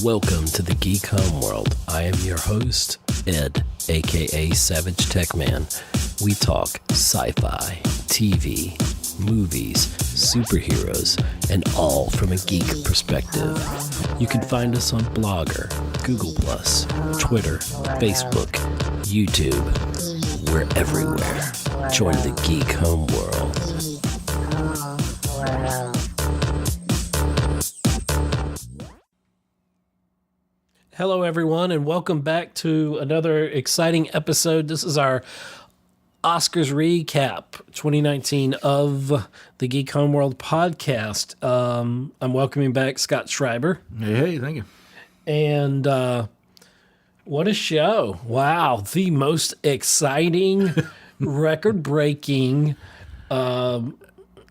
Welcome to the Geek Homeworld. I am your host, Ed, aka Savage Tech Man. We talk sci-fi, TV, movies, superheroes, and all from a geek perspective. You can find us on Blogger, Google+, Twitter, Facebook, YouTube. We're everywhere. Join the Geek Homeworld. Hello, everyone, and welcome back to another exciting episode. This is our Oscars recap 2019 of the Geek Homeworld podcast. I'm welcoming back Scott Schreiber. Hey, thank you. And what a show. Wow, the most exciting, record-breaking...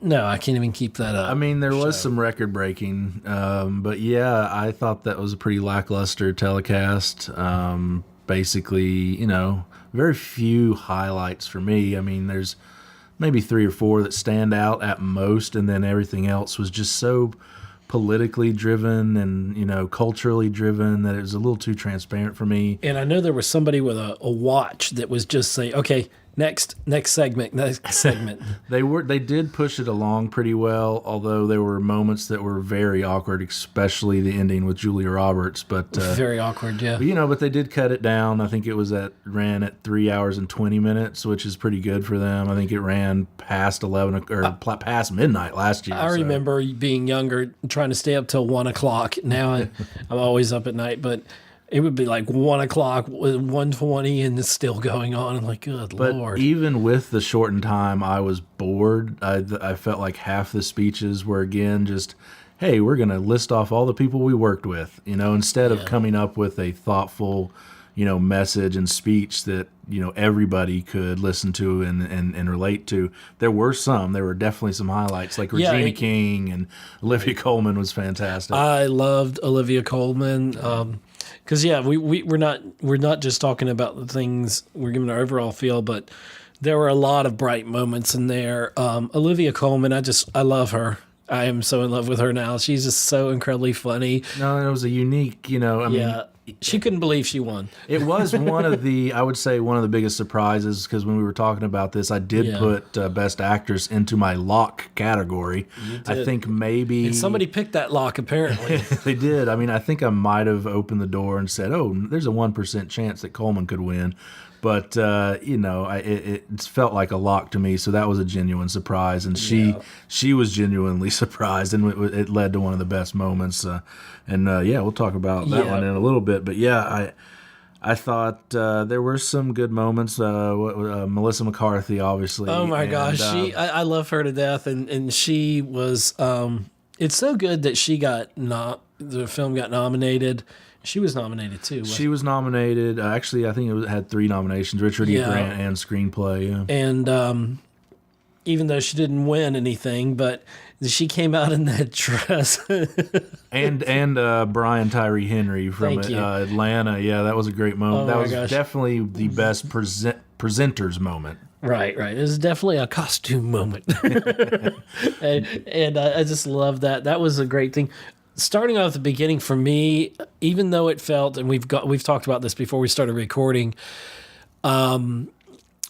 No, I can't even keep that up. I mean, there was some record breaking, but yeah, I thought that was a pretty lackluster telecast. Basically, you know, very few highlights for me. I mean, there's maybe 3 or 4 that stand out at most, and then everything else was just so politically driven and, you know, culturally driven that it was a little too transparent for me. And I know there was somebody with a watch that was just saying, okay, next segment. They did push it along pretty well, although there were moments that were very awkward, especially the ending with Julia Roberts. But very awkward, yeah. But, you know, but they did cut it down. I think it ran at 3 hours and 20 minutes, which is pretty good for them. I think it ran past past midnight last year. I remember being younger, trying to stay up till 1 o'clock. Now I'm always up at night, but it would be like 1 o'clock, 1:20, and it's still going on. I'm like, good Lord. But even with the shortened time, I was bored. I felt like half the speeches were, again, just, hey, we're going to list off all the people we worked with, you know, instead of coming up with a thoughtful, you know, message and speech that, you know, everybody could listen to and relate to. There were definitely some highlights, like Regina King and Olivia Colman was fantastic. I loved Olivia Colman. Because we're not just talking about the things, we're giving our overall feel, but there were a lot of bright moments in there. Olivia Colman, I love her. I am so in love with her now. She's just so incredibly funny. No, it was a unique, you know, I mean, she couldn't believe she won. It was I would say one of the biggest surprises, because when we were talking about this, I did put Best Actress into my lock category. I think maybe... And somebody picked that lock, apparently. They did. I mean, I think I might have opened the door and said, oh, there's a 1% chance that Coleman could win. But, you know, it felt like a lock to me, so that was a genuine surprise. And she was genuinely surprised, and it led to one of the best moments. We'll talk about that one in a little bit. But, yeah, I thought there were some good moments. Melissa McCarthy, obviously. Oh, my gosh. I love her to death, and she was it's so good that the film got nominated. She was nominated, too. She was nominated. Actually, I think it had 3 nominations, Richard E. Grant and Screenplay. Yeah. And even though she didn't win anything, but she came out in that dress. and Brian Tyree Henry from Atlanta. Yeah, that was a great moment. That was definitely the best presenter's moment. Right. It was definitely a costume moment. and I just love that. That was a great thing. Starting off at the beginning for me, even though it felt, and we've talked about this before we started recording,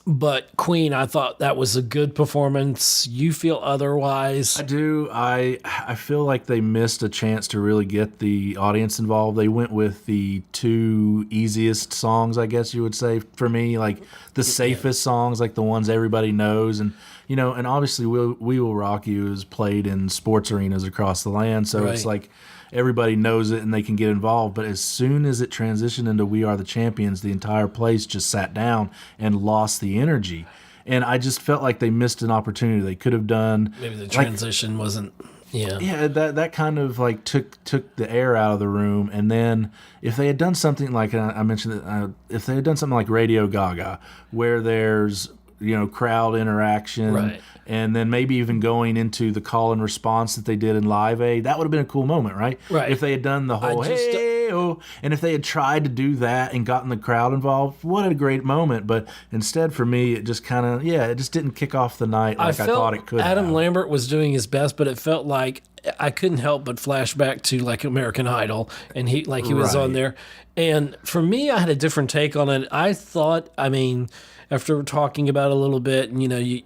but Queen, I thought that was a good performance. You feel otherwise? I do. I feel like they missed a chance to really get the audience involved. They went with the 2 easiest songs, I guess you would say, for me, like the safest songs, like the ones everybody knows. And, you know, and obviously We Will Rock You is played in sports arenas across the land, so it's like everybody knows it and they can get involved. But as soon as it transitioned into We Are the Champions, the entire place just sat down and lost the energy. And I just felt like they missed an opportunity. They could have done... Maybe the transition wasn't... Yeah. Yeah, that kind of like took the air out of the room. And then if they had done something like, I mentioned that, if they had done something like Radio Gaga, where there's, you know, crowd interaction, and then maybe even going into the call and response that they did in Live Aid, that would have been a cool moment, right? If they had done the whole hey-oh, and if they had tried to do that and gotten the crowd involved, what a great moment. But instead, for me, it just kind of, it just didn't kick off the night like I thought it could Adam Lambert was doing his best, but it felt like I couldn't help but flash back to like American Idol, and he was on there. And for me, I had a different take on it. I thought, I mean, after talking about it a little bit, and you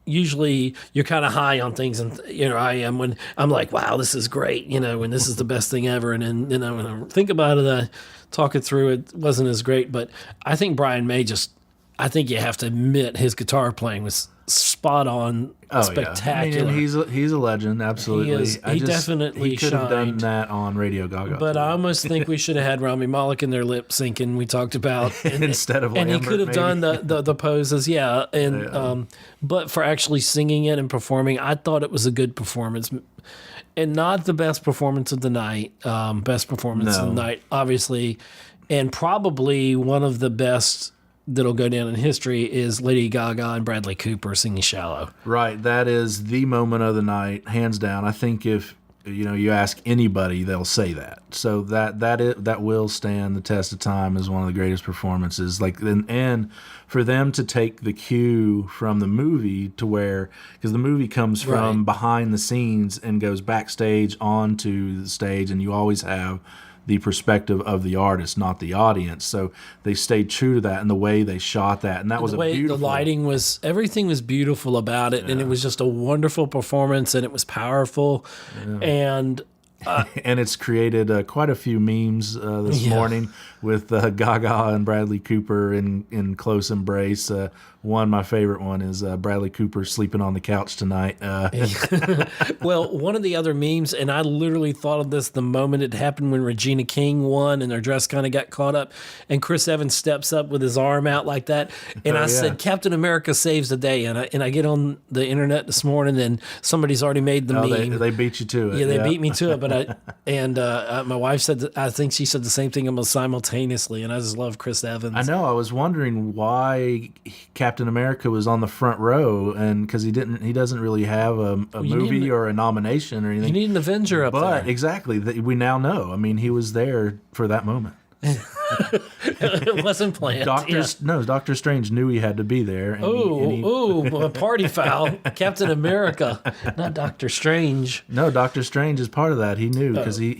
usually you're kind of high on things, and I am when I'm like, wow, this is great, and this is the best thing ever. And then when I think about it, I talk it through, it wasn't as great. But I think Brian May I think you have to admit his guitar playing was spot on, spectacular. I mean, he's a legend, absolutely. He definitely he could have done shined. that on Radio Gaga. But I almost think we should have had Rami Malek in their lip syncing. We talked about instead of and Lambert, he could have done the poses, but for actually singing it and performing, I thought it was a good performance. And not the best performance of the night. Best performance of the night, obviously, and probably one of the best that'll go down in history is Lady Gaga and Bradley Cooper singing "Shallow." Right, that is the moment of the night, hands down. I think if you ask anybody, they'll say that. So that will stand the test of time as one of the greatest performances. And for them to take the cue from the movie to where, because the movie comes from behind the scenes and goes backstage onto the stage, and you always have the perspective of the artist, not the audience. So they stayed true to that and the way they shot that. And that was beautiful. The lighting was, everything was beautiful about it. Yeah. And it was just a wonderful performance, and it was powerful. Yeah. And and it's created quite a few memes this morning with Gaga and Bradley Cooper in close embrace. My favorite one is Bradley Cooper sleeping on the couch tonight. Well, one of the other memes, and I literally thought of this the moment it happened when Regina King won and their dress kind of got caught up, and Chris Evans steps up with his arm out like that, and I said, Captain America saves the day, and I get on the internet this morning, and somebody's already made the meme. They beat you to it. Yeah, they beat me to it, but my wife said, I think she said the same thing almost simultaneously, and I just love Chris Evans. I know. I was wondering why Captain America was on the front row, and because he doesn't really have a movie or a nomination or anything. You need an Avenger up there. But exactly, we now know. I mean, he was there for that moment. It wasn't planned. Doctor Strange knew he had to be there. A party foul. Captain America, not Doctor Strange. No, Doctor Strange is part of that. He knew because he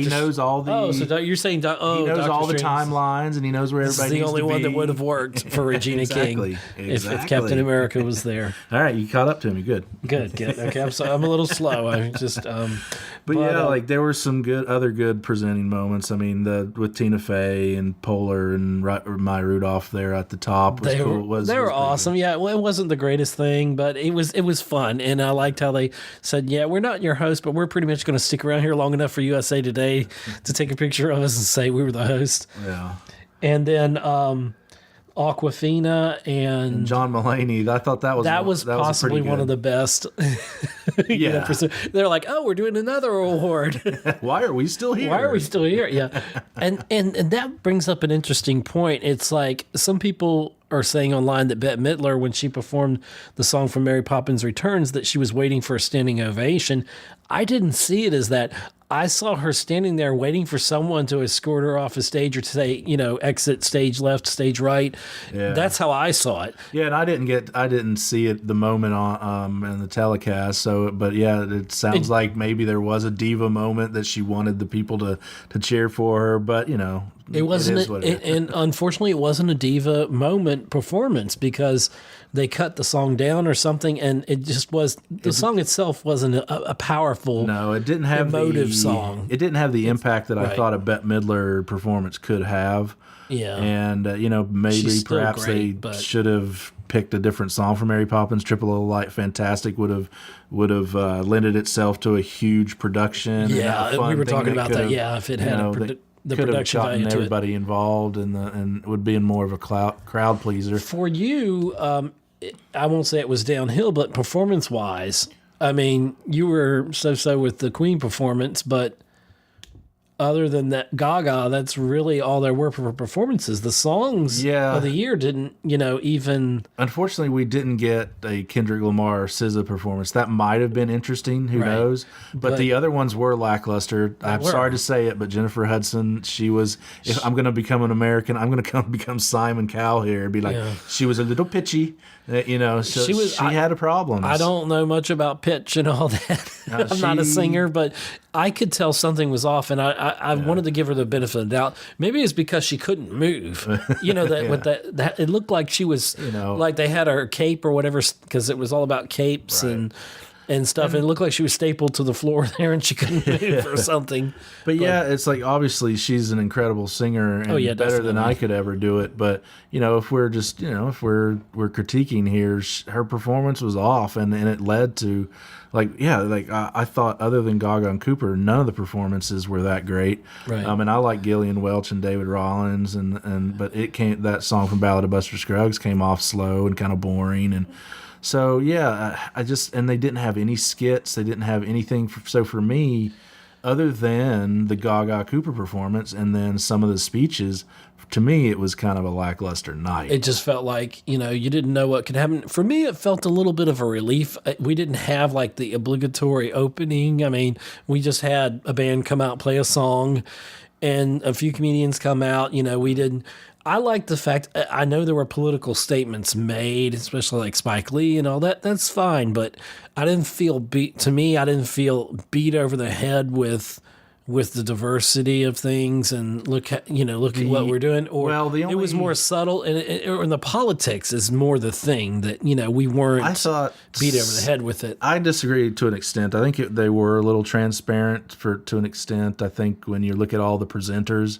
knows all the. Oh, so you're saying he knows Dr. all the timelines, and he knows where everybody. This is the only one that would have worked for Regina King if Captain America was there. All right, you caught up to me. Good. Okay, I'm a little slow. I just. But there were some other good presenting moments. I mean, with Tina Fey and Poehler and Maya Rudolph there at the top was cool. They were awesome. Yeah, well, it wasn't the greatest thing, but it was fun, and I liked how they said, "Yeah, we're not your host, but we're pretty much going to stick around here long enough for USA Today to take a picture of us and say we were the host." Yeah, and then Awkwafina and John Mulaney. I thought that was possibly one of the best. Yeah, they're like, "Oh, we're doing another award. Why are we still here? Yeah, and that brings up an interesting point. It's like some people are saying online that Bette Midler, when she performed the song from Mary Poppins Returns, that she was waiting for a standing ovation. I didn't see it as that. I saw her standing there waiting for someone to escort her off a stage or to say, exit stage left, stage right. Yeah. That's how I saw it. Yeah, and I didn't see it the moment on in the telecast. So, but yeah, it sounds like maybe there was a diva moment that she wanted the people to cheer for her. But it wasn't. And unfortunately, it wasn't a diva moment performance because they cut the song down or something, and it just was. The song itself wasn't a powerful. No, it didn't have emotive song. It didn't have the impact that I thought a Bette Midler performance could have. Yeah, and maybe perhaps they should have picked a different song for Mary Poppins. Triple O Light Fantastic would have lended itself to a huge production. Yeah, we were talking about that. Yeah, if it had the production value to everybody involved and would be more of a crowd pleaser. For you, I won't say it was downhill, but performance-wise, I mean, you were so-so with the Queen performance, but other than that Gaga, that's really all there were for performances. The songs Yeah. of the year didn't, even. Unfortunately, we didn't get a Kendrick Lamar SZA performance. That might have been interesting. Who Right. knows? But the other ones were lackluster. I'm were. sorry to say it, but Jennifer Hudson, she was. If I'm going to become an American, I'm going to become Simon Cowell here and be like, she was a little pitchy. So she had a problem. I don't know much about pitch and all that. I'm not a singer, but I could tell something was off, and I wanted to give her the benefit of the doubt. Maybe it's because she couldn't move. With that it looked like she was like they had her cape or whatever, because it was all about capes and stuff. And it looked like she was stapled to the floor there, and she couldn't move or something. But it's like obviously she's an incredible singer and better than I could ever do it. But if we're just if we're critiquing here, her performance was off, and it led to I thought other than Gaga and Cooper, none of the performances were that great. Right. And I like Gillian Welch and David Rollins, but that song from Ballad of Buster Scruggs came off slow and kind of boring and. So and they didn't have any skits. They didn't have anything. So for me, other than the Gaga Cooper performance and then some of the speeches, to me it was kind of a lackluster night. It just felt like you didn't know what could happen. For me, it felt a little bit of a relief. We didn't have like the obligatory opening. I mean, we just had a band come out, play a song, and a few comedians come out. We didn't. I like the fact, I know there were political statements made, especially like Spike Lee and all that. That's fine, but I didn't feel beat over the head with the diversity of things and look at what we're doing. Or it was more subtle, and the politics is more the thing that we weren't beat over the head with it. I disagree to an extent. I think they were a little transparent to an extent. I think when you look at all the presenters.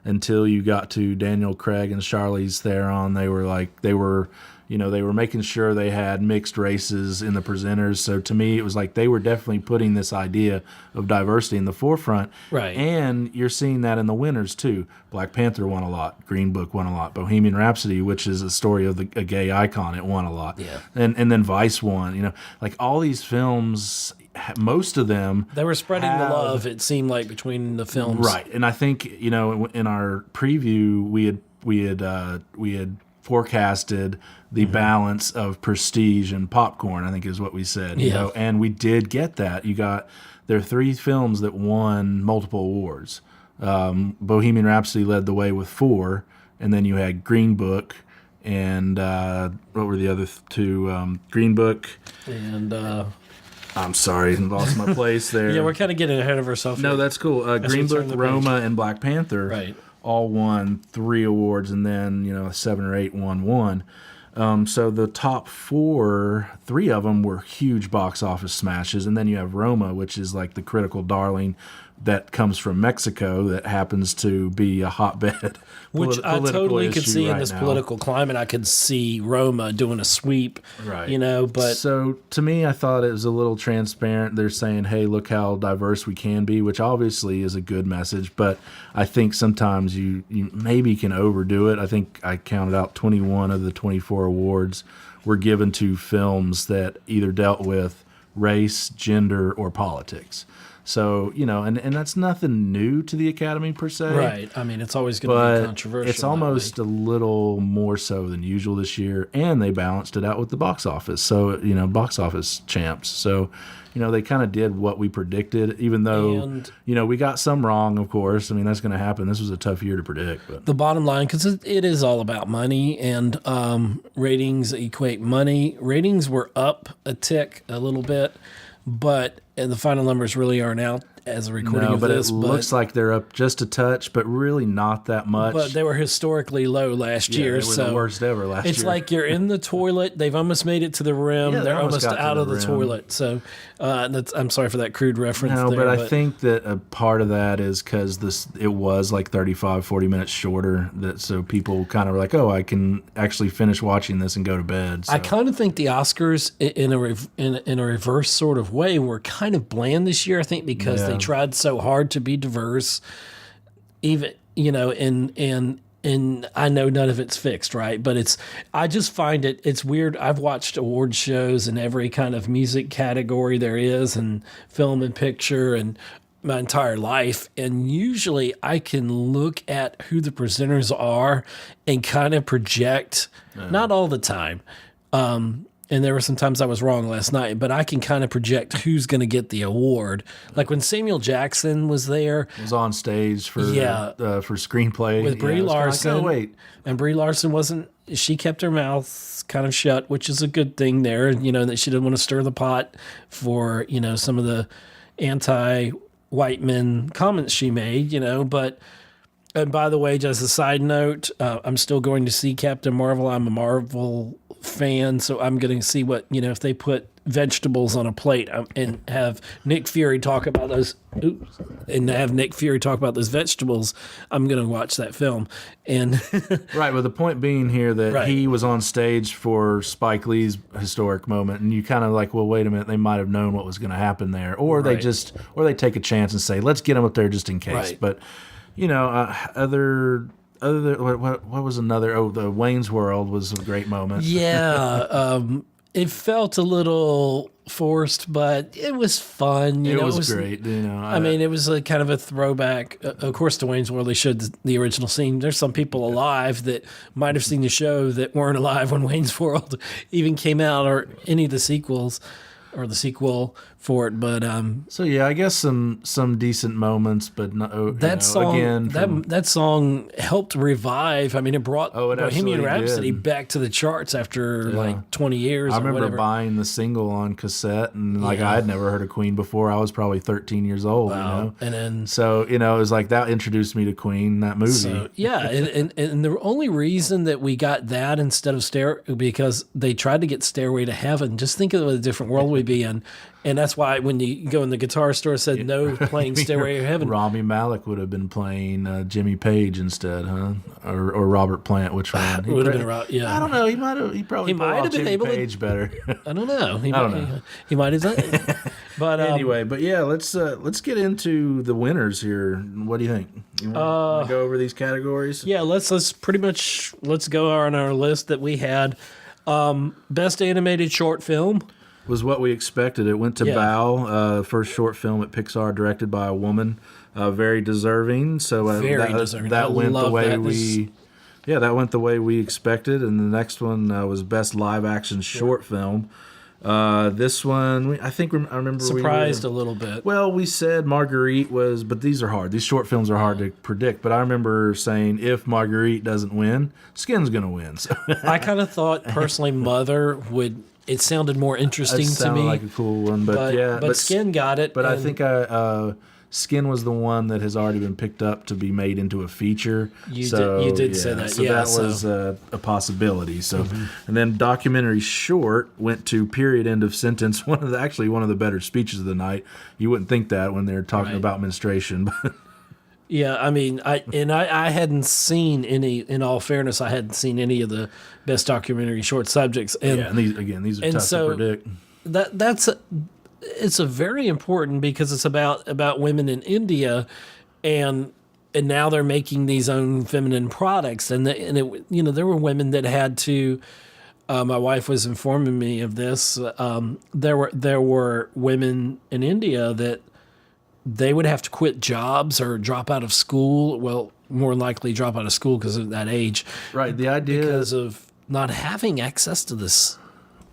Until you got to Daniel Craig and Charlize Theron, they were making sure they had mixed races in the presenters. So to me, it was like they were definitely putting this idea of diversity in the forefront. Right. And you're seeing that in the winners too. Black Panther won a lot. Green Book won a lot. Bohemian Rhapsody, which is a story of a gay icon, it won a lot. Yeah. And then Vice won. Like all these films. Most of them they were spreading the love. It seemed like between the films, right? And I think in our preview we had forecasted the balance of prestige and popcorn. I think is what we said. And we did get that. There are 3 films that won multiple awards. Bohemian Rhapsody led the way with 4, and then you had Green Book. And what were the other 2? Green Book and. I'm sorry, I lost my place there. Yeah, we're kind of getting ahead of ourselves. No, that's cool. Green Book, Roma, and Black Panther all won 3 awards, and then 7 or 8 won 1. So the top 4, 3 of them were huge box office smashes, and then you have Roma, which is like the critical darling that comes from Mexico that happens to be a hotbed. Which I totally could see in this now. Political climate. I could see Roma doing a sweep, but... So to me, I thought it was a little transparent. They're saying, hey, look how diverse we can be, which obviously is a good message, but I think sometimes you maybe can overdo it. I think I counted out 21 of the 24 awards were given to films that either dealt with race, gender, or politics. So, and that's nothing new to the Academy per se. Right. I mean, it's always going to be controversial. It's almost a little more so than usual this year, and they balanced it out with the box office. So, box office champs. So, they kind of did what we predicted, even though, we got some wrong, of course. I mean, that's going to happen. This was a tough year to predict. But. The bottom line, because it is all about money, and ratings equate money. Ratings were up a tick a little bit, but the final numbers really aren't out as a recording of this. It looks like they're up just a touch, but really not that much. But they were historically low last year. They were the worst ever last year. It's like you're in the toilet. They've almost made it to the rim. They're almost out of the toilet. So I'm sorry for that crude reference there. But I think that a part of that is because it was like 35, 40 minutes shorter. So people kind of were like, oh, I can actually finish watching this and go to bed. So. I kind of think the Oscars, in a reverse sort of way, were kind of bland this year, I think, because they tried so hard to be diverse, even and I know none of it's fixed, right? But I just find it's weird. I've watched award shows in every kind of music category there is, and film and picture, and my entire life, and usually I can look at who the presenters are and kind of project. Not all the time. And there were some times I was wrong last night, but I can kind of project who's going to get the award. Like when Samuel Jackson was there, Was on stage for screenplay with Brie Larson. Like, oh, wait. And Brie Larson wasn't. She kept her mouth kind of shut, which is a good thing there. That she didn't want to stir the pot for some of the anti-white men comments she made. But. And by the way, just a side note, I'm still going to see Captain Marvel. I'm a Marvel fan, so I'm going to see what, if they put vegetables on a plate and have Nick Fury talk about those, vegetables, I'm going to watch that film. And right, but the point being here that he was on stage for Spike Lee's historic moment, and you kind of like, well, wait a minute, they might have known what was going to happen there, or they take a chance and say, let's get him up there just in case. Right. But other than what was another? Oh, the Wayne's World was a great moment. Yeah, it felt a little forced, but it was fun. It was great. I mean, it was a kind of a throwback. Of course, to Wayne's World, they showed the original scene. There's some people alive that might have seen the show that weren't alive when Wayne's World even came out, or any of the sequels. Or the sequel for it, but so yeah, I guess some decent moments, but that song that song helped revive. I mean, it brought Bohemian Rhapsody back to the charts after like 20 years. I remember buying the single on cassette, and I had never heard of Queen before. I was probably 13 years old. Wow. And then it was like that introduced me to Queen, that movie. So, yeah, and the only reason that we got that instead of because they tried to get Stairway to Heaven. Just think of what a different world we'd be in. And that's why when you go in the guitar store, it said no playing Stairway to Heaven. Rami Malek would have been playing Jimmy Page instead, huh? Or Robert Plant, which one? Would have been yeah. I don't know. He probably might have been able Page better. I don't know. He might have done it. But anyway, let's get into the winners here. What do you think? You want to go over these categories? Yeah, let's go on our list that we had. Best animated short film was what we expected. It went to Bao, first short film at Pixar directed by a woman, very deserving. So deserving. That went the way that went the way we expected. And the next one was best live action short film. This one, I remember surprised a little bit. Well, we said Marguerite was, but these are hard. These short films are hard to predict. But I remember saying if Marguerite doesn't win, Skin's going to win. So I kind of thought personally Mother would. It sounded more interesting to me. Like a cool one, but Skin got it. But I think Skin was the one that has already been picked up to be made into a feature. You did say that. So that was a possibility. So, and then documentary short went to Period End of Sentence. One of the better speeches of the night. You wouldn't think that when they're talking about menstruation, but. Yeah, I mean, I hadn't seen any. In all fairness, I hadn't seen any of the best documentary short subjects. And these are tough to predict. It's a very important because it's about women in India, and now they're making these own feminine products, and there were women that had to. My wife was informing me of this. There were women in India that. They would have to quit jobs or drop out of school. Well, more likely drop out of school because of that age. Right. The idea because of not having access to this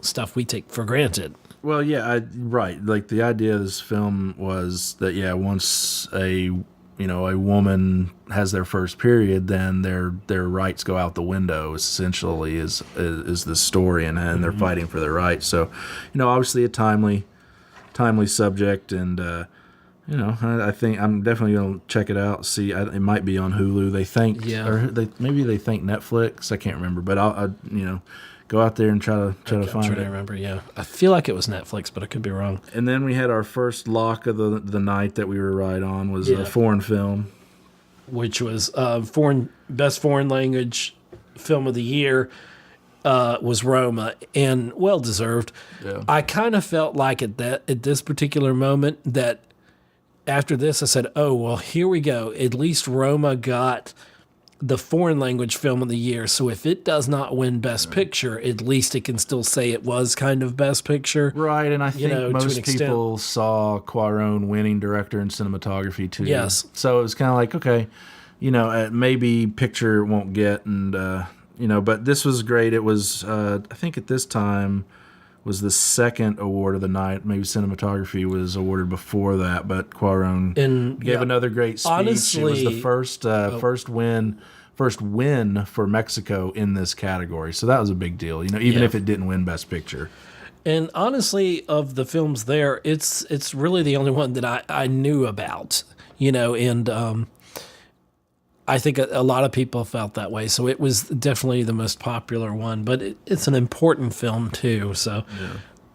stuff we take for granted. Well, yeah, right. Like the idea of this film was that once a woman has their first period, then their rights go out the window. Essentially, is the story, and they're fighting for their rights. So, obviously a timely subject, and. I think I'm definitely going to check it out. See, it might be on Hulu. They think, or maybe they think Netflix. I can't remember, but I'll go out there and try to find it. I'm trying to remember. Yeah, I feel like it was Netflix, but I could be wrong. And then we had our first lock of the night that we were right on was a foreign film, which was best foreign language film of the year. Was Roma, and well deserved. Yeah. I kind of felt like at this particular moment that. After this, I said, oh, well, here we go. At least Roma got the foreign language film of the year. So if it does not win Best Picture, at least it can still say it was kind of Best Picture. Right, and I think to most an extent. people saw Cuarón winning director and cinematography too. Yes. So it was kind of like, okay, maybe picture won't get, and but this was great. It was, I think at this time, was the second award of the night. Maybe cinematography was awarded before that, but Cuarón gave another great speech. Honestly, it was the first win for Mexico in this category. So that was a big deal, even if it didn't win Best Picture. And honestly, of the films there, it's really the only one that I knew about, and I think a lot of people felt that way. So it was definitely the most popular one, but it's an important film too. So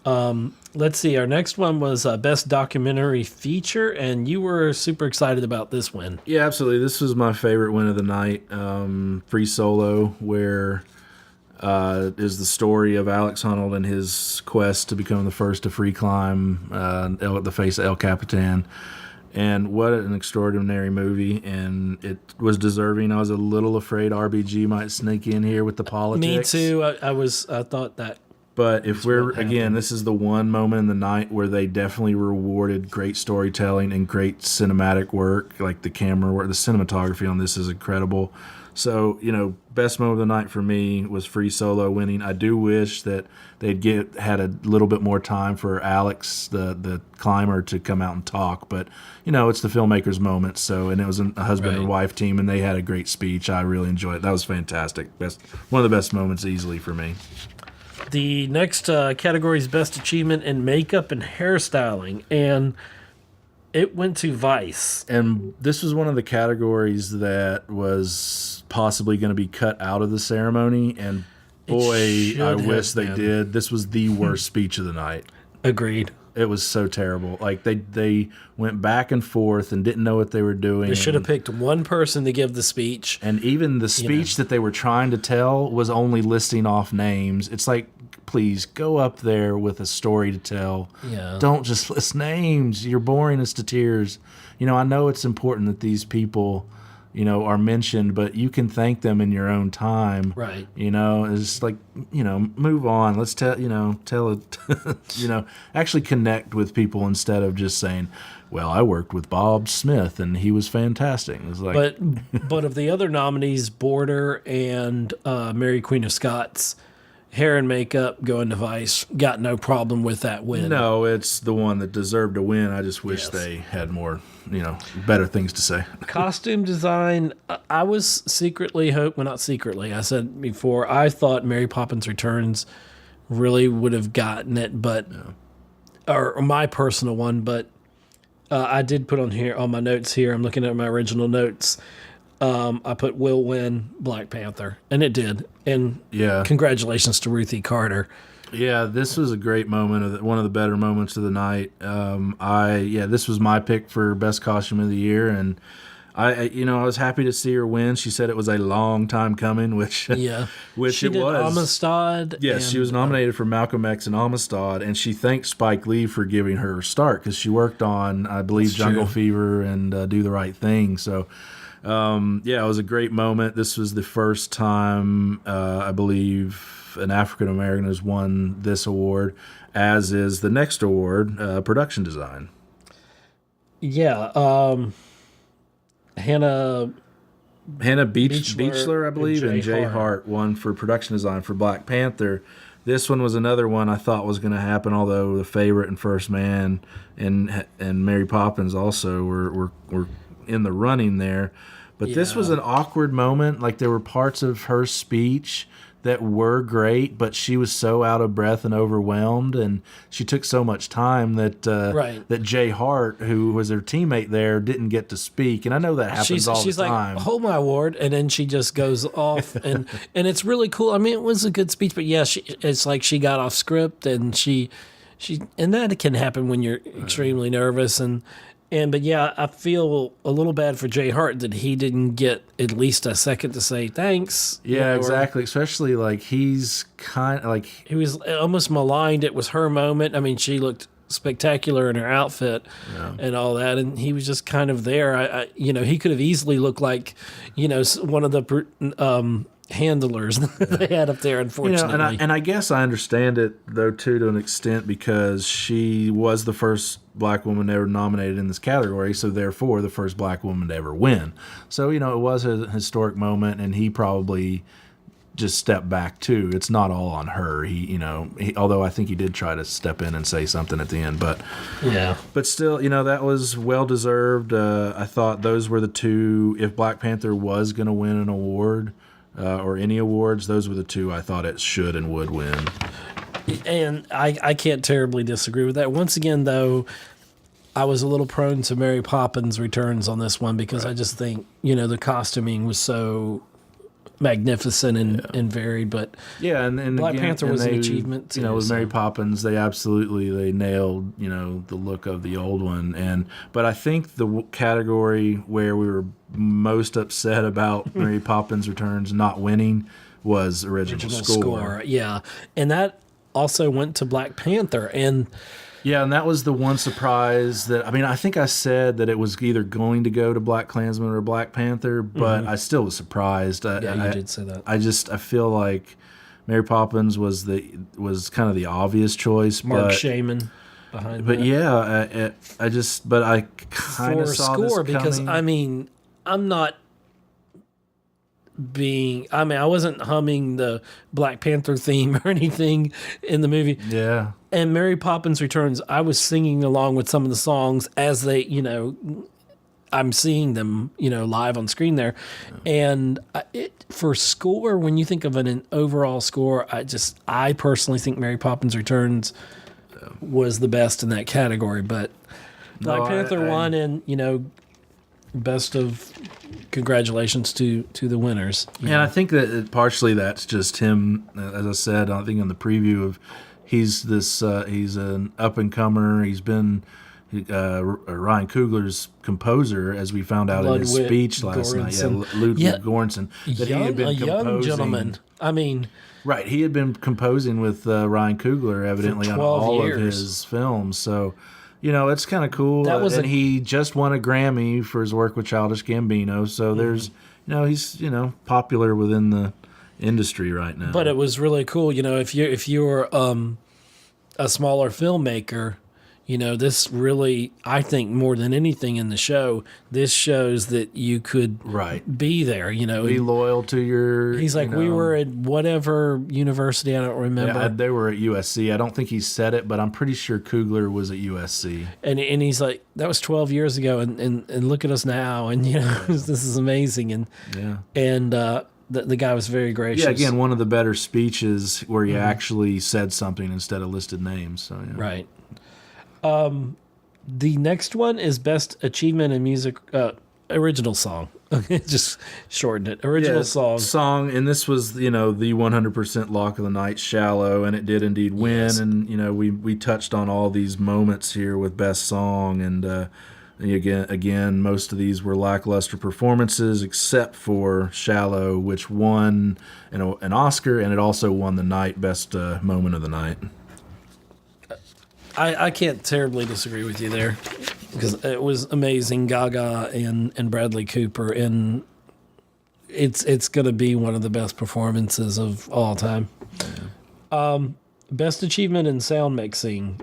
let's see. Our next one was Best Documentary Feature, and you were super excited about this win. Yeah, absolutely. This was my favorite win of the night. Free Solo, where is the story of Alex Honnold and his quest to become the first to free climb the face of El Capitan. And what an extraordinary movie, and it was deserving. I was a little afraid RBG might sneak in here with the politics. Me too. I thought that. But if this is the one moment in the night where they definitely rewarded great storytelling and great cinematic work, like the camera work, the cinematography on this is incredible. So, best moment of the night for me was Free Solo winning. I do wish that they'd had a little bit more time for Alex, the climber, to come out and talk. But, it's the filmmaker's moment. So, and it was a husband and wife team, and they had a great speech. I really enjoyed it. That was fantastic. One of the best moments easily for me. The next category is Best Achievement in Makeup and Hairstyling, and it went to Vice. And this was one of the categories that was possibly going to be cut out of the ceremony, and boy, I wish they did. This was the worst speech of the night. Agreed. It was so terrible. Like they went back and forth and didn't know what they were doing. They should have picked one person to give the speech. And even the speech that they were trying to tell was only listing off names. It's like, please go up there with a story to tell. Yeah. Don't just list names. You're boring us to tears. I know it's important that these people, are mentioned, but you can thank them in your own time. Right. It's like, move on. Let's tell it, actually connect with people instead of just saying, well, I worked with Bob Smith and he was fantastic. It's like, but of the other nominees, Border and Mary Queen of Scots, hair and makeup going to Vice, got no problem with that win. No, it's the one that deserved to win. I just wish they had more, better things to say. Costume design, I was not secretly, I said before, I thought Mary Poppins Returns really would have gotten it, but, or my personal one, but I did put on my notes here, I'm looking at my original notes, I put will win Black Panther, and it did. And congratulations to Ruthie Carter. Yeah, this was a great moment, one of the better moments of the night. This was my pick for best costume of the year, and I was happy to see her win. She said it was a long time coming, which she it did was. Amistad. Yes, she was nominated for Malcolm X and Amistad, and she thanked Spike Lee for giving her a start because she worked on, I believe, Jungle Fever and Do the Right Thing. So. It was a great moment. This was the first time, I believe, an African American has won this award, as is the next award, production design. Yeah. Hannah Beachler, I believe, and Jay Hart won for production design for Black Panther. This one was another one I thought was going to happen, although The Favorite and First Man and Mary Poppins also were in the running there. But this was an awkward moment. Like, there were parts of her speech that were great, but she was so out of breath and overwhelmed, and she took so much time that that Jay Hart, who was her teammate there, didn't get to speak. And I know that happens all the time. She's like, hold my award, and then she just goes off, and it's really cool. I mean, it was a good speech, but it's like she got off script, and she and that can happen when you're extremely nervous, but I feel a little bad for Jay Hart that he didn't get at least a second to say thanks. Yeah, exactly. Especially like he's kind of like he was almost maligned. It was her moment. I mean, she looked spectacular in her outfit and all that, and he was just kind of there. He could have easily looked like, one of the handlers they had up there. Unfortunately, and I guess I understand it though too to an extent because she was the first black woman ever nominated in this category, so therefore the first black woman to ever win. So it was a historic moment, and he probably just stepped back too. It's not all on her. He although I think he did try to step in and say something at the end, but still, that was well deserved. I thought those were the two. If Black Panther was going to win an award or any awards, those were the two I thought it should and would win. And I can't terribly disagree with that. Once again, though, I was a little prone to Mary Poppins Returns on this one because I just think the costuming was so magnificent and varied, but and Black Panther was an achievement too. With Mary Poppins, they nailed the look of the old one, but I think the category where we were most upset about Mary Poppins Returns not winning was original score. And that also went to Black Panther, and that was the one surprise that I think I said that it was either going to go to Black Klansman or Black Panther, but I still was surprised. You did say that. I feel like Mary Poppins was kind of the obvious choice. Mark Shaman behind but that. I kind of saw score this coming. because I'm not I wasn't humming the Black Panther theme or anything in the movie. Yeah. And Mary Poppins Returns, I was singing along with some of the songs as they, I'm seeing them, live on screen there. And for score, when you think of an overall score, I personally think Mary Poppins Returns was the best in that category. But Black Panther won, and, best of congratulations to the winners. And I think that partially that's just him, as I said, I think in the preview of he's an up-and-comer. He's been Ryan Coogler's composer, as we found out in his speech last night. Ludwig Göransson. That he had been composing. Young gentleman. Right, he had been composing with Ryan Coogler, evidently, on all of his films. So, it's kind of cool. And he just won a Grammy for his work with Childish Gambino. So there's, he's, popular within the industry right now. But it was really cool, if you're a smaller filmmaker, this really, I think more than anything in the show, this shows that you could be there, be loyal to your. He's like, we were at whatever university, I don't remember. Yeah, they were at USC. I don't think he said it, but I'm pretty sure Coogler was at USC. And he's like, that was 12 years ago, and look at us now, and this is amazing, and the guy was very gracious. Yeah, again, one of the better speeches where he actually said something instead of listed names. So Right. The next one is Best Achievement in Music, Original Song. Just shortened it. Original Song, and this was, the 100% lock of the night, Shallow, and it did indeed win. Yes. And, we touched on all these moments here with Best Song, and again, most of these were lackluster performances, except for Shallow, which won an Oscar, and it also won the night Best Moment of the Night. I can't terribly disagree with you there because it was amazing. Gaga and Bradley Cooper, and it's going to be one of the best performances of all time. Yeah. Best achievement in sound mixing,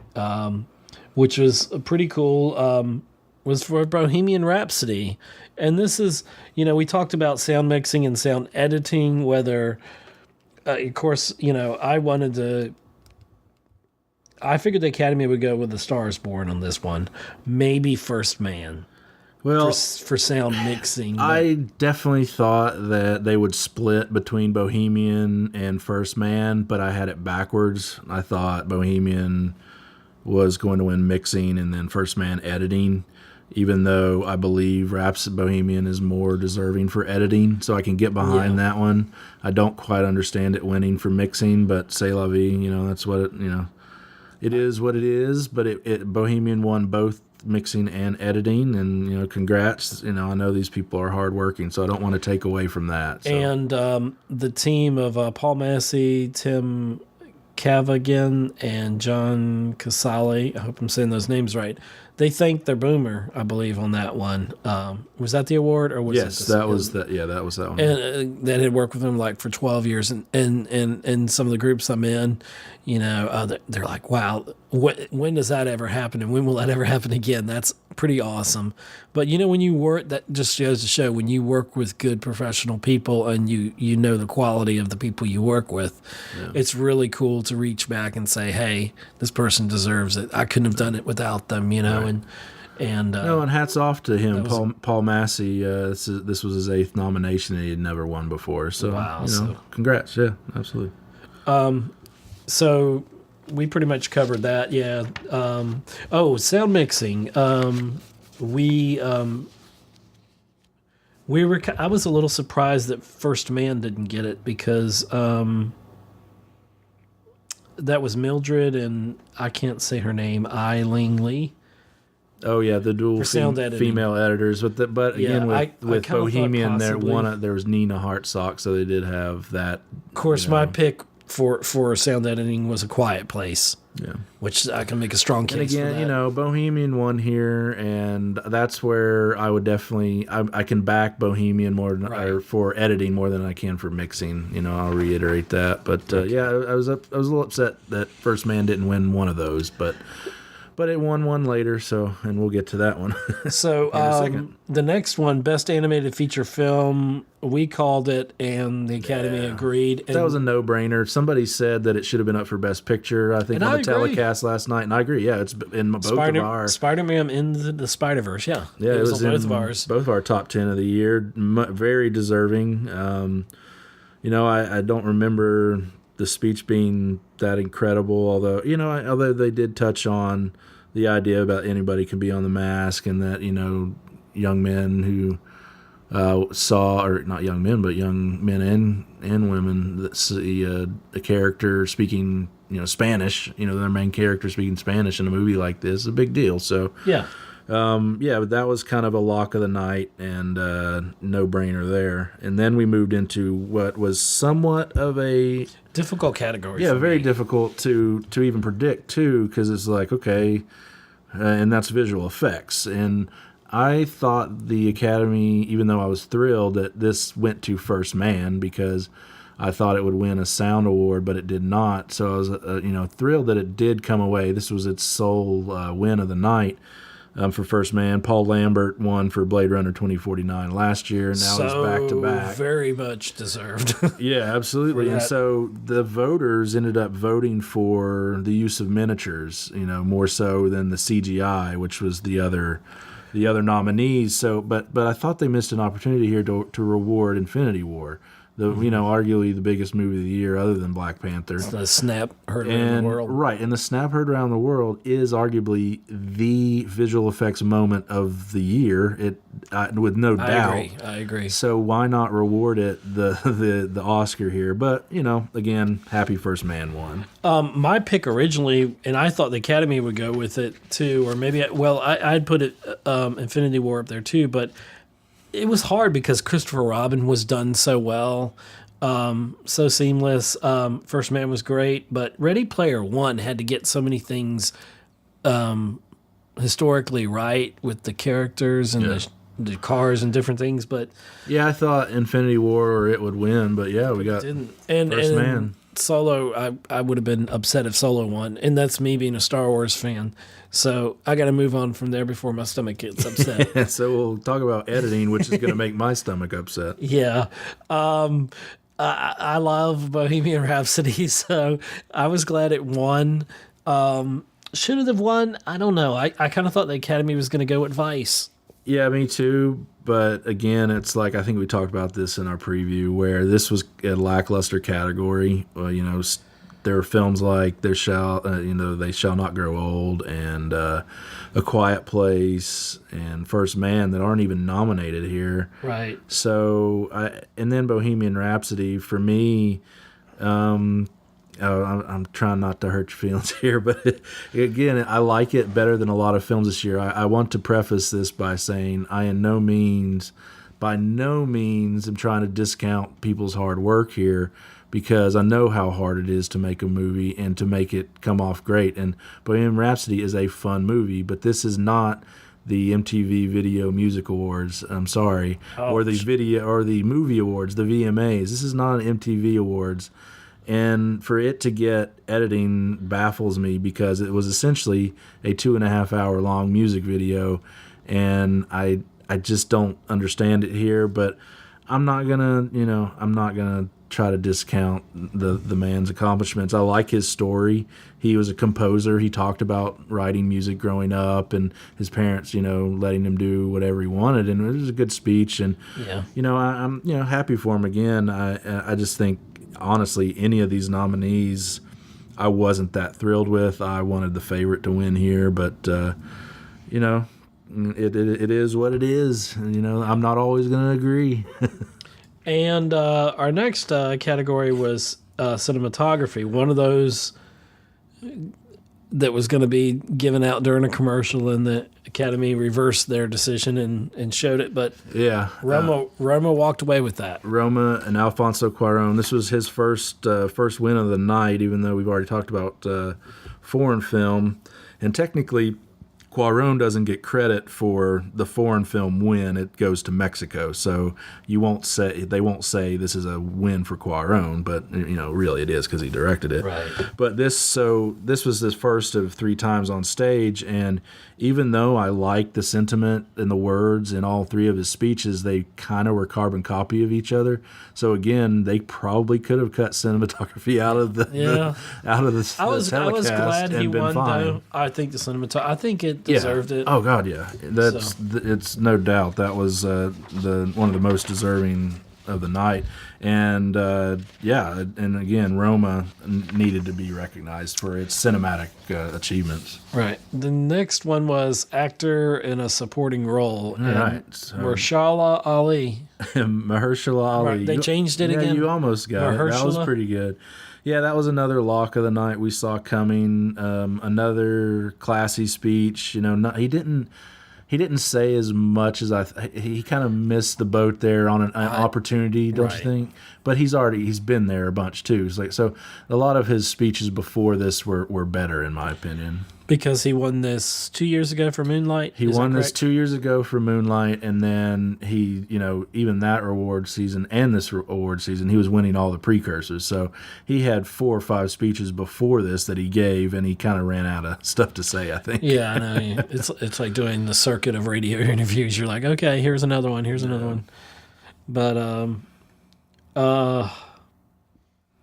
which was pretty cool, was for Bohemian Rhapsody. And this is, we talked about sound mixing and sound editing, whether, of course, I figured the Academy would go with The Star Is Born on this one. Maybe First Man. Well, for sound mixing. I definitely thought that they would split between Bohemian and First Man, but I had it backwards. I thought Bohemian was going to win mixing and then First Man editing, even though I believe Bohemian is more deserving for editing, so I can get behind that one. I don't quite understand it winning for mixing, but c'est la vie, that's what it, it is what it is, but Bohemian won both mixing and editing, and congrats. I know these people are hardworking, so I don't want to take away from that. So. And the team of Paul Massey, Tim Cavagan and John Casale, I hope I'm saying those names right. They thanked their boomer, I believe, on that one. Was that the award, or was yes, it that was that. Yeah, that was that one. And that had worked with them like for 12 years, and some of the groups I'm in, they're like, wow, when does that ever happen, and when will that ever happen again? That's pretty awesome. But when you work, that just goes to show when you work with good professional people and you know the quality of the people you work with, it's really cool to reach back and say, hey, this person deserves it. I couldn't have done it without them, Right. And hats off to him, Paul Massey. This was his 8th nomination, and he had never won before. So, wow, congrats. Yeah, absolutely. So we pretty much covered that. Yeah. Sound mixing. I was a little surprised that First Man didn't get it because that was Mildred and I can't say her name, Eileen Lee. Oh yeah, the dual female editors, but again with Bohemian there was Nina Hartsock, so they did have that. Of course, my pick for sound editing was A Quiet Place. Yeah, which I can make a strong case. And again, for that. Bohemian won here, and that's where I would definitely I can back Bohemian more than, or for editing more than I can for mixing. I'll reiterate that. But I was a little upset that First Man didn't win one of those, but it won one later, and we'll get to that one. So the next one, Best Animated Feature Film, we called it, and the Academy agreed. And that was a no-brainer. Somebody said that it should have been up for Best Picture, I think, on the telecast last night, and I agree. Yeah, it's in both of our... Spider-Man in the Spider-Verse, yeah. Yeah, it was on both of ours. Both of our top 10 of the year. Very deserving. I don't remember the speech being that incredible, although they did touch on the idea about anybody can be on the mask, and that young men who saw, or not young men, but young men and women that see a character speaking Spanish, their main character speaking Spanish in a movie like this is a big deal. So but that was kind of a lock of the night and no-brainer there. And then we moved into what was somewhat of a difficult category. Yeah, very difficult to even predict too, because it's like, okay, and that's visual effects. And I thought the Academy, even though I was thrilled that this went to First Man, because I thought it would win a sound award, but it did not. So I was thrilled that it did come away. This was its sole win of the night. For First Man. Paul Lambert won for Blade Runner 2049 last year, and now it's back-to-back. Very much deserved. Yeah, absolutely. And so the voters ended up voting for the use of miniatures, more so than the CGI, which was the other nominees. So, but I thought they missed an opportunity here to reward Infinity War. Arguably the biggest movie of the year other than Black Panther. It's the Snap Heard Around the World. Right, and the Snap Heard Around the World is arguably the visual effects moment of the year, with no doubt. I agree. So why not reward it the Oscar here? But, again, happy First Man won. My pick originally, and I thought the Academy would go with it too, or maybe, I'd put it Infinity War up there too, but it was hard because Christopher Robin was done so well, so seamless. First Man was great, but Ready Player One had to get so many things historically right with the characters and the cars and different things. But I thought Infinity War or it would win, but we got First Man. Solo, I would have been upset if Solo won, and that's me being a Star Wars fan. So I got to move on from there before my stomach gets upset. So we'll talk about editing, which is going to make my stomach upset. Yeah. I love Bohemian Rhapsody, so I was glad it won. Should it have won? I don't know. I kind of thought the Academy was going to go with Vice. Yeah, me too. But again, it's like, I think we talked about this in our preview, where this was a lackluster category. There are films like They Shall Not Grow Old, and A Quiet Place, and First Man that aren't even nominated here. Right. So, and then Bohemian Rhapsody for me. I'm trying not to hurt your feelings here, but again, I like it better than a lot of films this year. I want to preface this by saying I by no means am trying to discount people's hard work here, because I know how hard it is to make a movie and to make it come off great. And Bohemian Rhapsody is a fun movie, but this is not the MTV Video Music Awards. I'm sorry, or the Movie Awards, the VMAs. This is not an MTV Awards. And for it to get editing baffles me, because it was essentially a 2.5 hour long music video, and I just don't understand it here. But I'm not gonna try to discount the man's accomplishments. I like his story. He was a composer. He talked about writing music growing up and his parents, letting him do whatever he wanted, and it was a good speech. And I'm happy for him again. I just think, honestly, any of these nominees I wasn't that thrilled with. I wanted the favorite to win here, but it is what it is. I'm not always going to agree. And our next category was cinematography, one of those that was going to be given out during a commercial, and the Academy reversed their decision and showed it. But yeah, Roma walked away with that. Roma and Alfonso Cuarón. This was his first win of the night, even though we've already talked about foreign film. And technically, Cuarón doesn't get credit for the foreign film win. It goes to Mexico, so they won't say this is a win for Cuarón, but really it is because he directed it. Right. But this was his first of 3 times on stage, and even though I like the sentiment and the words in all 3 of his speeches, they kind of were carbon copy of each other. So again, they probably could have cut cinematography out of the telecast. I was glad he won, fine. though. I think the cinematography. I think it deserved it. Oh God, yeah. It's no doubt that was one of the most deserving of the night, and and again, Roma needed to be recognized for its cinematic achievements. Right. The next one was actor in a supporting role. Right. Mahershala Ali. Mahershala Ali. Right. They changed it again. You almost got it. That was pretty good. Yeah, that was another lock of the night we saw coming. Another classy speech. He didn't say as much as he kind of missed the boat there on an opportunity, don't you think? But he's been there a bunch too. So a lot of his speeches before this were better, in my opinion. Because he won this 2 years ago for Moonlight? He won this 2 years ago for Moonlight, and then he, even that award season and this award season, he was winning all the precursors. So he had 4 or 5 speeches before this that he gave, and he kind of ran out of stuff to say, I think. Yeah, I know. It's like doing the circuit of radio interviews. You're like, okay, here's another one, But,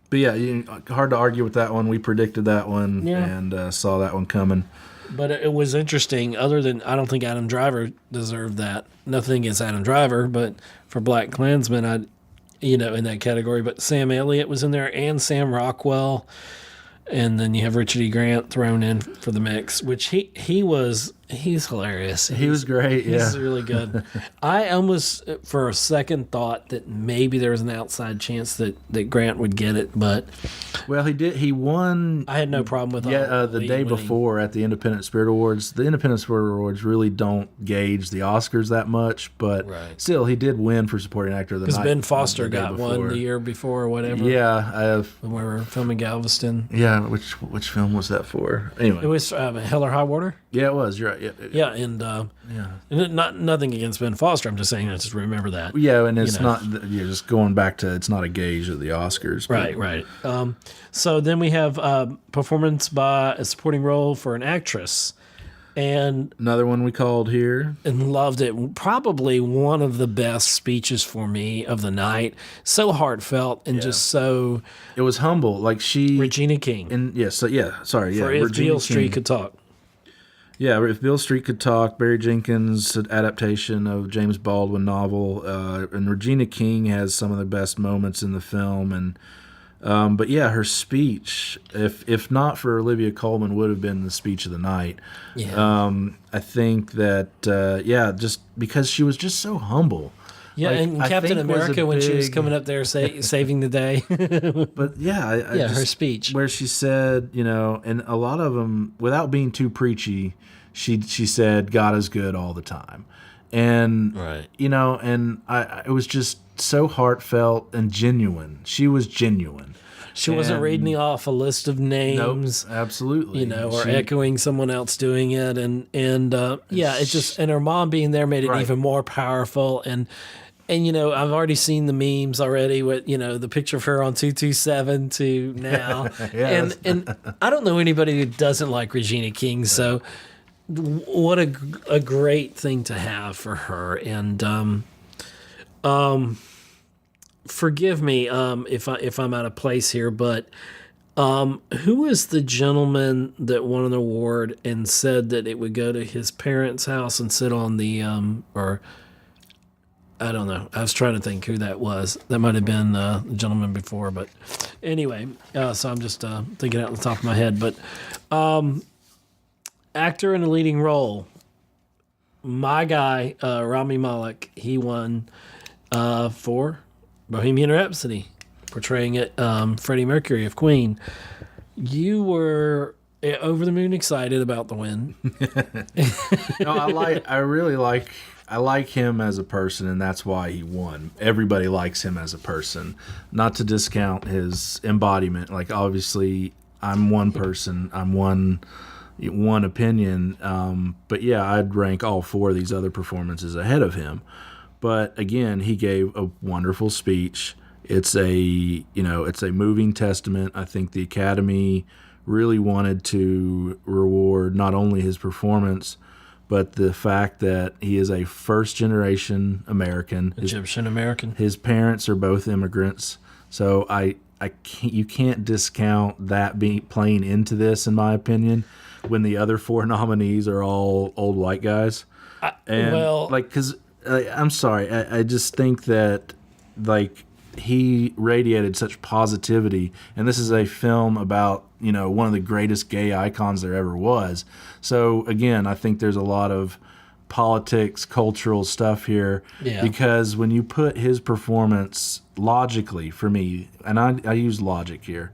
But yeah, hard to argue with that one. We predicted that one and saw that one coming. But it was interesting. Other than, I don't think Adam Driver deserved that. Nothing against Adam Driver, but for Black Klansman, in that category. But Sam Elliott was in there, and Sam Rockwell, and then you have Richard E. Grant thrown in for the mix, which he's hilarious. He was great. Yeah, he's really good. I almost, for a second, thought that maybe there was an outside chance that Grant would get it, but he did. He won. I had no problem with the day before at the Independent Spirit Awards. The Independent Spirit Awards really don't gauge the Oscars that much, but still, he did win for supporting actor of the night. Because Ben Foster got one the year before or whatever. Yeah, when we were filming Galveston. Yeah, which film was that for? Anyway, it was Hell or High Water. Yeah, it was. You're right. Yeah, and nothing against Ben Foster. I'm just saying, I just remember that. Yeah, and it's not. You're just going back to, it's not a gauge of the Oscars. Right. So then we have performance by a supporting role for an actress, and another one we called here and loved it. Probably one of the best speeches for me of the night. So heartfelt and just so. It was humble, like Regina King. And for If Beale Street Could Talk. Yeah, If Beale Street Could Talk, Barry Jenkins' adaptation of James Baldwin novel, and Regina King has some of the best moments in the film, and but yeah, her speech, if not for Olivia Colman, would have been the speech of the night. Yeah. I think that just because she was just so humble. Yeah, and Captain America when she was coming up there saving the day. But yeah, her speech where she said, and a lot of them, without being too preachy, she said, "God is good all the time," And Right. and it was just so heartfelt and genuine. She was genuine. She wasn't reading off a list of names. Nope, absolutely. Or echoing someone else doing it, and it just, and her mom being there made it even more powerful. And I've already seen the memes already with the picture of her on 227 to now, and I don't know anybody who doesn't like Regina King. So what a great thing to have for her. And forgive me if I'm out of place here, but who is the gentleman that won an award and said that it would go to his parents' house and sit on the or I don't know. I was trying to think who that was. That might have been the gentleman before, but anyway. So I'm just thinking out the top of my head. But actor in a leading role, my guy Rami Malek, he won for Bohemian Rhapsody, portraying it Freddie Mercury of Queen. You were over the moon excited about the win. No, I like him as a person, and that's why he won. Everybody likes him as a person. Not to discount his embodiment. Like, obviously, I'm one person. I'm one opinion. But yeah, I'd rank all four of these other performances ahead of him. But again, he gave a wonderful speech. It's a moving testament. I think the Academy really wanted to reward not only his performance, but the fact that he is a first-generation American. Egyptian American. His parents are both immigrants. So you can't discount that playing into this, in my opinion, when the other four nominees are all old white guys. I'm sorry, I just think that he radiated such positivity, and this is a film about one of the greatest gay icons there ever was. So again, I think there's a lot of politics, cultural stuff here, because when you put his performance logically, for me, and I use logic here,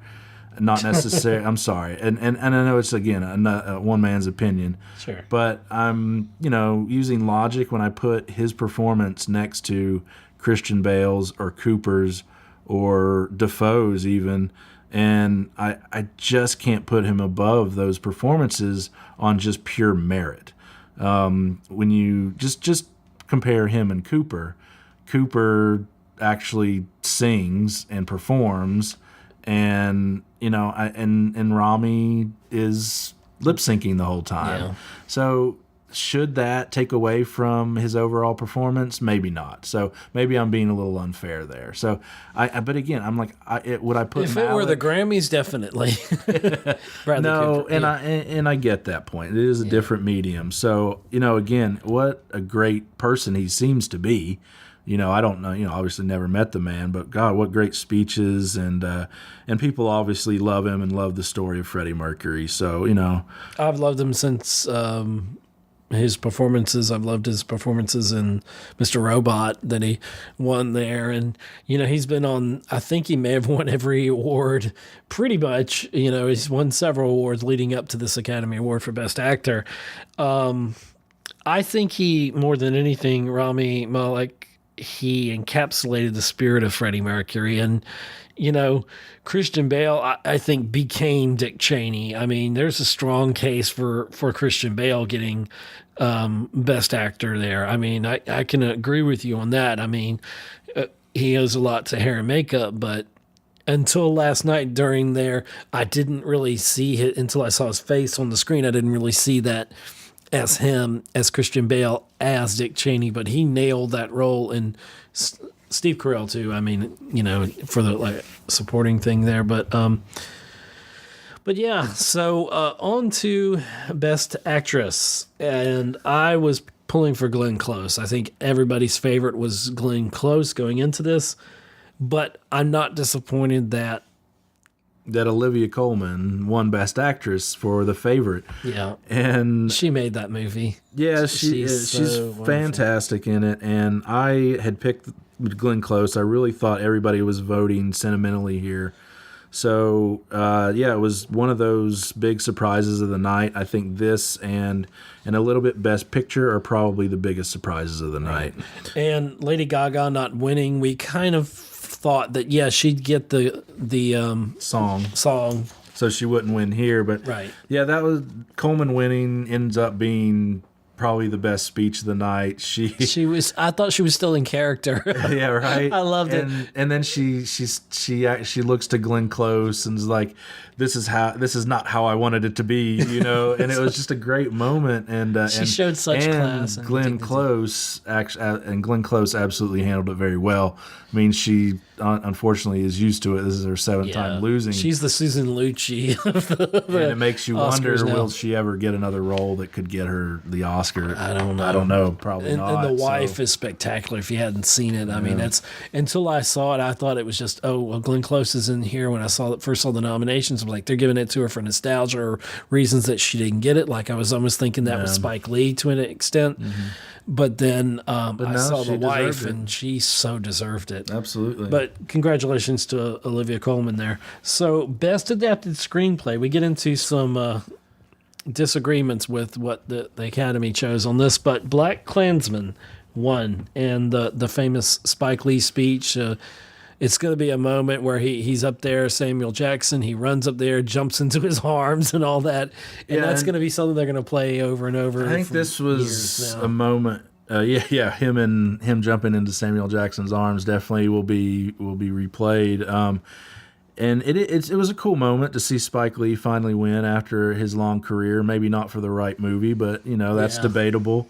not necessarily. I'm sorry, and I know it's again a one man's opinion, sure, but I'm using logic when I put his performance next to Christian Bale's or Cooper's or Defoe's even, and I just can't put him above those performances on just pure merit. When you just compare him and Cooper actually sings and performs, and and Rami is lip syncing the whole time. Yeah. So should that take away from his overall performance? Maybe not. So maybe I'm being a little unfair there. So but again, I'm like, would I put? If it were the Grammys, definitely. No, Cooper. And I get that point. It is a different medium. So again, what a great person he seems to be. I don't know. Obviously never met the man, but God, what great speeches, and people obviously love him and love the story of Freddie Mercury. So I've loved him since. His performances. I've loved his performances in Mr. Robot that he won there. And, he's been on, I think he may have won every award pretty much. He's won several awards leading up to this Academy Award for Best Actor. I think he, more than anything, Rami Malek, he encapsulated the spirit of Freddie Mercury. And, Christian Bale, I think, became Dick Cheney. I mean, there's a strong case for Christian Bale getting Best Actor there. I mean, I can agree with you on that. I mean, he owes a lot to hair and makeup, but until last night during there, I didn't really see it until I saw his face on the screen. I didn't really see that as him, as Christian Bale, as Dick Cheney, but he nailed that role, and Steve Carell too. I mean, for the supporting thing there, but yeah. So on to Best Actress, and I was pulling for Glenn Close. I think everybody's favorite was Glenn Close going into this, but I'm not disappointed that Olivia Colman won Best Actress for The Favorite. Yeah, and she made that movie. Yeah, she's fantastic in it, and I had picked Glenn Close. I really thought everybody was voting sentimentally here So, it was one of those big surprises of the night. I think this and a little bit Best Picture are probably the biggest surprises of the night. And Lady Gaga not winning, we kind of thought that, she'd get the Song. So she wouldn't win here. But, right. that was Coleman winning ends up being probably the best speech of the night. I thought she was still in character. Yeah, right. I loved it. And then she looks to Glenn Close and is like, this is not how I wanted it to be, and it was just a great moment. And she showed such class. And Glenn Close absolutely handled it very well. I mean, she unfortunately is used to it. This is her seventh time losing. She's the Susan Lucci. And it makes you wonder, now. will she ever get another role that could get her the Oscar? I don't know. I don't know. Probably not. And the wife is spectacular. If you hadn't seen it, I mean, that's until I saw it, I thought it was just, Glenn Close is in here. When I first saw the nominations, I'm like, they're giving it to her for nostalgia or reasons that she didn't get it. Like I was almost thinking that was Spike Lee to an extent. Mm-hmm. But then I saw the wife, and she so deserved it. Absolutely. But congratulations to Olivia Colman there. So, Best Adapted Screenplay. We get into some disagreements with what the Academy chose on this, but Black Klansman won, and the famous Spike Lee speech. It's going to be a moment where he's up there, Samuel Jackson. He runs up there, jumps into his arms and all that. And that's going to be something they're going to play over and over. I think this was a moment. Him jumping into Samuel Jackson's arms definitely will be replayed. And it was a cool moment to see Spike Lee finally win after his long career. Maybe not for the right movie, but that's debatable.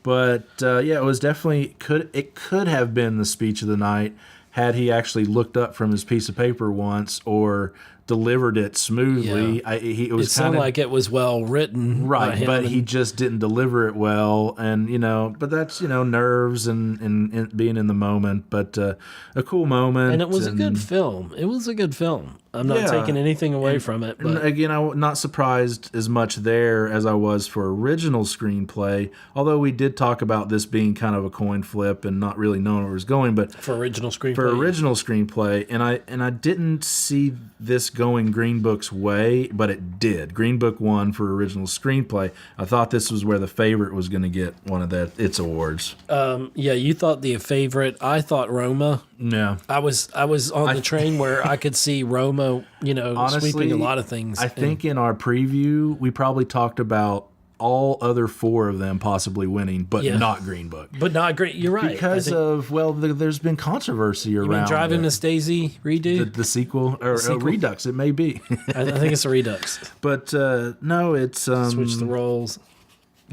But it was definitely could have been the speech of the night had he actually looked up from his piece of paper once or delivered it smoothly. Yeah. It sounded like it was well written, right? But he just didn't deliver it well, and but that's nerves and being in the moment. But a cool moment, and it was a good film. It was a good film. I'm not taking anything away from it. But. And again, I'm not surprised as much there as I was for original screenplay, although we did talk about this being kind of a coin flip and not really knowing where it was going. But for original screenplay, and I didn't see this going Green Book's way, but it did. Green Book won for original screenplay. I thought this was where The Favorite was going to get one of its awards. You thought The Favorite. I thought Roma. Yeah, I was on the train where I could see Roma, honestly, sweeping a lot of things. I think in our preview we probably talked about all other four of them possibly winning, but not Green Book. But not Green. You're right. Because there's been controversy around. You mean Driving Miss Daisy redo? The sequel or Redux? It may be. I think it's a Redux. But no, it's switch the roles.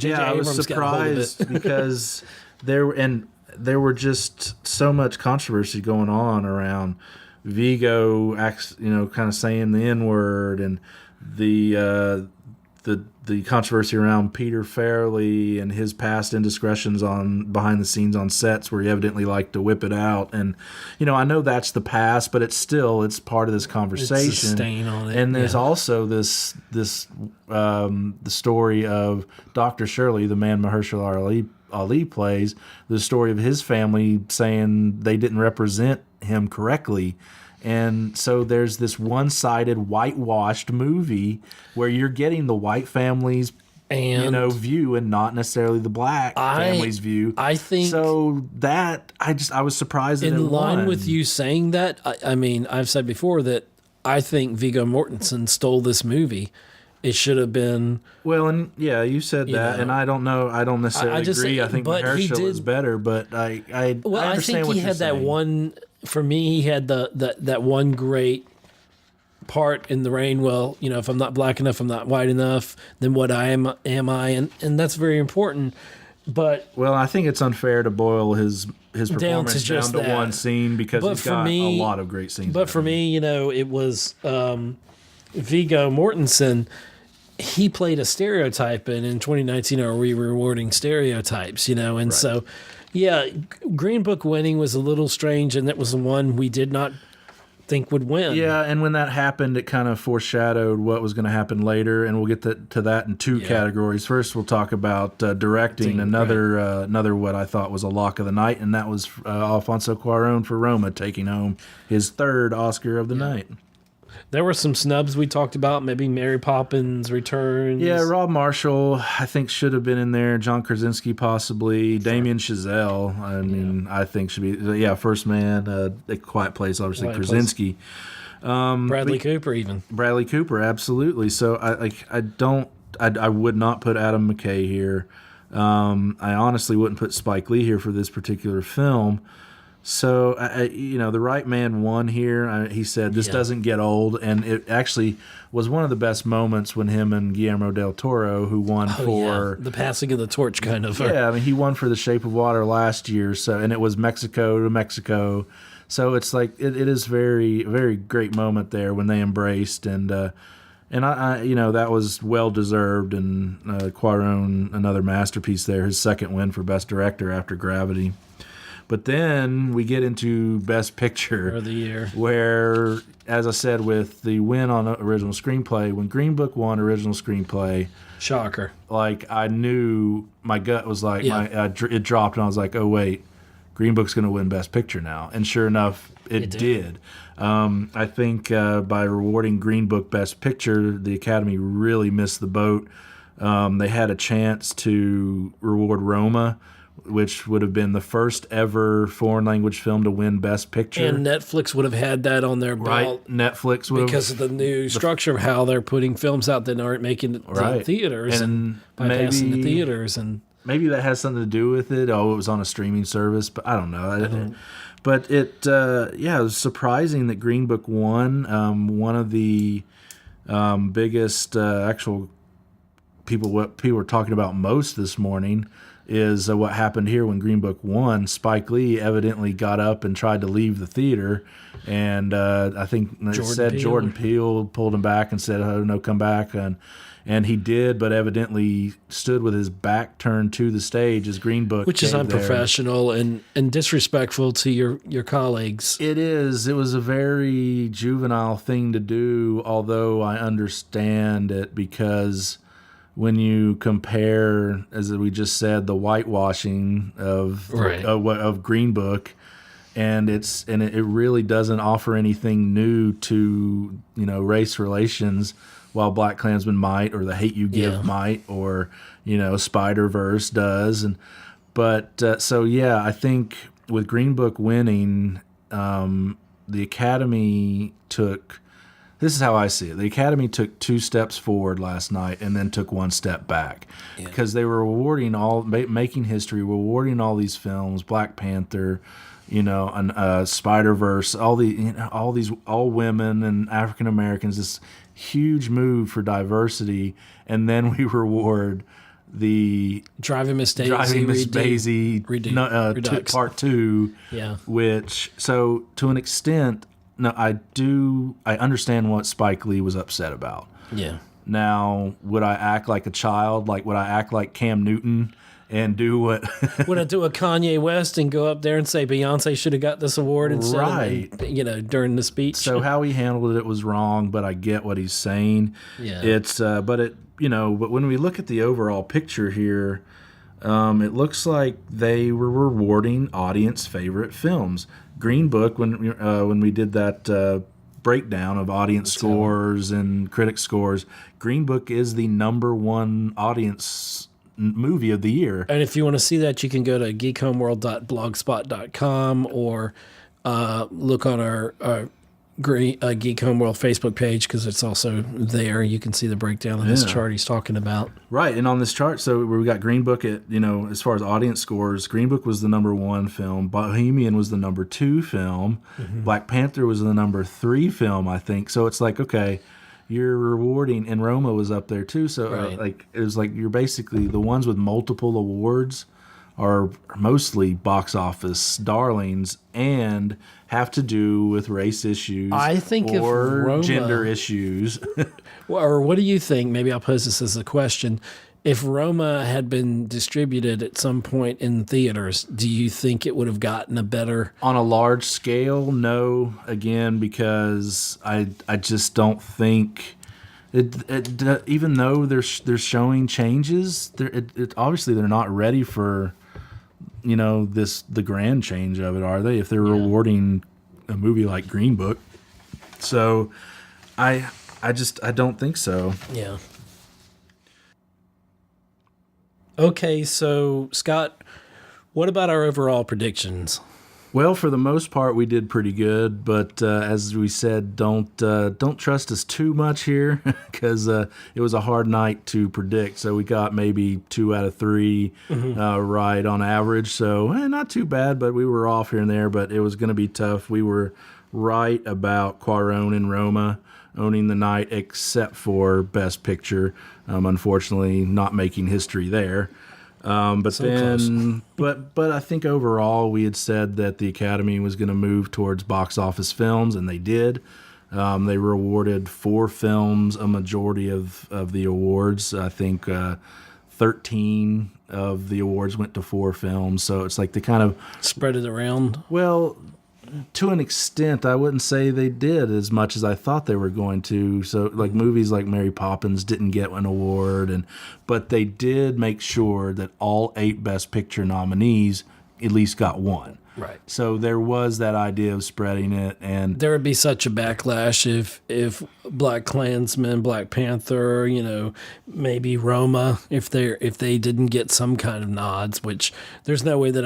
I was surprised because there were just so much controversy going on around Vigo, kind of saying the N-word, and the controversy around Peter Farrelly and his past indiscretions on behind the scenes on sets where he evidently liked to whip it out. And I know that's the past, but it's part of this conversation. It's a stain on it. And there's also this the story of Dr. Shirley, the man Mahershala Ali plays, the story of his family saying they didn't represent him correctly. And so there's this one-sided, whitewashed movie where you're getting the white family's view and not necessarily the black family's view. I think so that I was surprised that it won. In line with you saying that, I mean, I've said before that I think Viggo Mortensen stole this movie. It should have been. Well, and you said that, and I don't know. I don't necessarily agree. I think Mahershala is better, but I understand what you're saying. He had that one. For me, he had that one great part in The Rain. Well, if I'm not black enough, I'm not white enough, then what am I? And that's very important. But I think it's unfair to boil his performance down to one scene because he's got a lot of great scenes. But for me, it was Viggo Mortensen. He played a stereotype, and in 2019, are we rewarding stereotypes? And right. So. Yeah, Green Book winning was a little strange, and that was the one we did not think would win. Yeah, and when that happened, it kind of foreshadowed what was going to happen later, and we'll get to that in two categories. First, we'll talk about directing, another what I thought was a lock of the night, and that was Alfonso Cuarón for Roma taking home his third Oscar of the night. There were some snubs we talked about. Maybe Mary Poppins Returns. Yeah, Rob Marshall, I think, should have been in there. John Krasinski, possibly. Damien Chazelle, I think should be. Yeah, First Man, A Quiet Place, obviously. Quiet Krasinski. Bradley Cooper, even. Bradley Cooper, absolutely. So I would not put Adam McKay here. I honestly wouldn't put Spike Lee here for this particular film. So, the right man won here. He said, this doesn't get old. And it actually was one of the best moments when him and Guillermo del Toro, who won for... the passing of the torch, kind of. Yeah, I mean, he won for The Shape of Water last year. And it was Mexico to Mexico. So it's like, it is very, very great moment there when they embraced. And I that was well-deserved. And Cuarón, another masterpiece there, his second win for Best Director after Gravity. But then we get into Best Picture of the year, where, as I said, with the win on original screenplay, when Green Book won original screenplay, shocker. Like, I knew, my gut was like, it dropped, and I was like, oh wait, Green Book's going to win Best Picture now, and sure enough, it did. I think by rewarding Green Book Best Picture, the Academy really missed the boat. They had a chance to reward Roma, which would have been the first ever foreign language film to win Best Picture. And Netflix would have had that on their belt. Right, Netflix would because of the new structure of how they're putting films out that aren't making it to theaters and bypassing the theaters. And maybe that has something to do with it. Oh, it was on a streaming service, but I don't know. But it was surprising that Green Book won. One of the biggest actual what people were talking about most this morning is what happened here when Green Book won. Spike Lee evidently got up and tried to leave the theater, and I think Jordan Peele pulled him back and said, "Oh no, come back." And he did, but evidently stood with his back turned to the stage as Green Book, which is unprofessional and disrespectful to your colleagues. It is. It was a very juvenile thing to do, although I understand it because when you compare, as we just said, the whitewashing of Green Book, and it really doesn't offer anything new to race relations, while Black Klansman might, or The Hate U Give might, or Spider-Verse does, I think with Green Book winning, the Academy took. This is how I see it. The Academy took 2 steps forward last night and then took 1 step back because they were making history, rewarding all these films, Black Panther, Spider-Verse, all women and African Americans. This huge move for diversity, and then we reward the Driving Miss Daisy Part 2, which to an extent. No, I understand what Spike Lee was upset about. Yeah. Now, would I act like a child? Like, would I act like Cam Newton and do what? Would I do a Kanye West and go up there and say Beyonce should have got this award instead of, during the speech? So how he handled it was wrong, but I get what he's saying. Yeah. But when we look at the overall picture here, it looks like they were rewarding audience favorite films. Green Book, when we did that breakdown of audience scores and critic scores, Green Book is the #1 audience movie of the year. And if you want to see that, you can go to geekhomeworld.blogspot.com or look on our Geek Homeworld Facebook page, because it's also there. You can see the breakdown of this chart he's talking about. Right, and on this chart, so we got Green Book at, as far as audience scores, Green Book was the #1 film, Bohemian was the #2 film, Black Panther was the #3 film, I think. So it's like, okay, you're rewarding, and Roma was up there too. So it was like you're basically the ones with multiple awards are mostly box office darlings and have to do with race issues, I think, or gender issues. Or what do you think? Maybe I'll pose this as a question. If Roma had been distributed at some point in theaters, do you think it would have gotten a better... On a large scale, no. Again, because I just don't think... even though they're showing changes, obviously they're not ready for... the grand change of it, are they? If they're rewarding a movie like Green Book. So I don't think so. Yeah. Okay, so Scott, what about our overall predictions? Well, for the most part, we did pretty good, but as we said, don't trust us too much here because it was a hard night to predict. So we got maybe 2 out of 3 right on average. So not too bad, but we were off here and there. But it was going to be tough. We were right about Cuarón and Roma owning the night, except for Best Picture. Unfortunately, not making history there. But So then, but I think overall we had said that the Academy was going to move towards box office films, and they did. They rewarded 4 films, a majority of the awards. I think 13 of the awards went to 4 films. So it's like they kind of Spread it around. well, to an extent, I wouldn't say they did as much as I thought they were going to. So, like movies like Mary Poppins didn't get an award, but they did make sure that all 8 Best Picture nominees at least got one. Right. So there was that idea of spreading it, and There would be such a backlash if Black Klansman, Black Panther, maybe Roma, if they didn't get some kind of nods, which there's no way that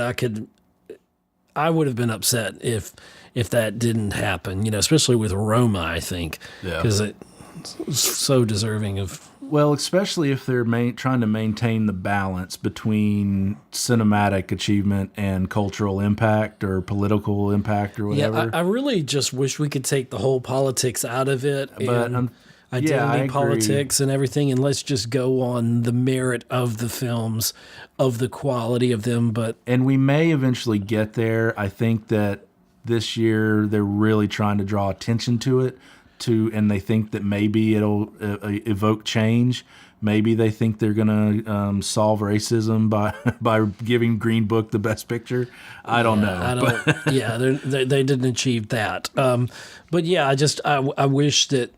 I would have been upset if that didn't happen, especially with Roma, I think, because it's so deserving of. well, especially if they're trying to maintain the balance between cinematic achievement and cultural impact or political impact or whatever. Yeah, I really just wish we could take the whole politics out of it, But, and I identity agree. politics and everything, and let's just go on the merit of the films, of the quality of them. But And we may eventually get there. I think that this year they're really trying to draw attention to it, and they think that maybe it'll evoke change. Maybe they think they're going to solve racism by giving Green Book the Best Picture. I don't know. I don't. Yeah, they didn't achieve that. But yeah, I wish that.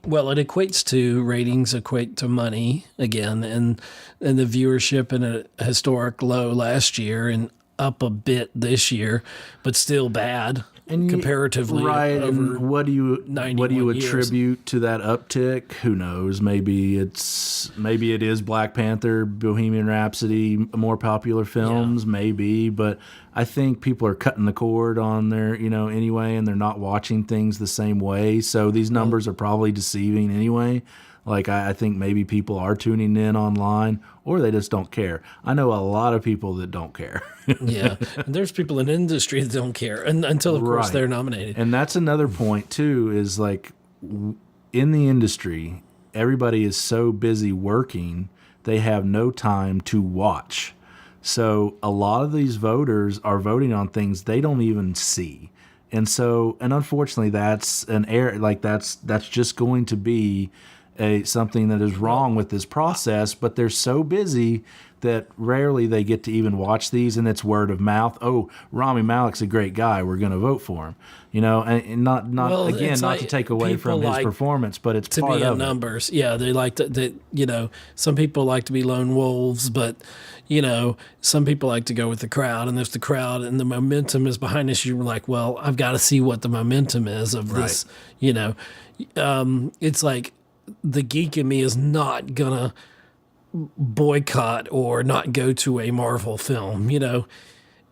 Well, it equates to ratings, equate to money again, and the viewership in a historic low last year and up a bit this year, but still bad comparatively. Right. Over And what do you 91 years. attribute to that uptick? Who knows? Maybe it is Black Panther, Bohemian Rhapsody, more popular films. Maybe, but I think people are cutting the cord on their anyway, and they're not watching things the same way. So these numbers are probably deceiving anyway. Like I think maybe people are tuning in online, or they just don't care. I know a lot of people that don't care. Yeah, and there's people in the industry that don't care, and until of course Right. they're nominated. And that's another point too, is like in the industry, everybody is so busy working, they have no time to watch. So a lot of these voters are voting on things they don't even see. And unfortunately that's an error. Like that's just going to be something that is wrong with this process, but they're so busy that rarely they get to even watch these, and it's word of mouth. Oh, Rami Malek's a great guy. We're going to vote for him. And not Well, again, it's not like to take away people from his like performance, but it's to part be of in it. numbers. Yeah, they like to, some people like to be lone wolves, but, some people like to go with the crowd. And if the crowd and the momentum is behind us, you're like, well, I've got to see what the momentum is of this, It's like the geek in me is not going to boycott or not go to a Marvel film,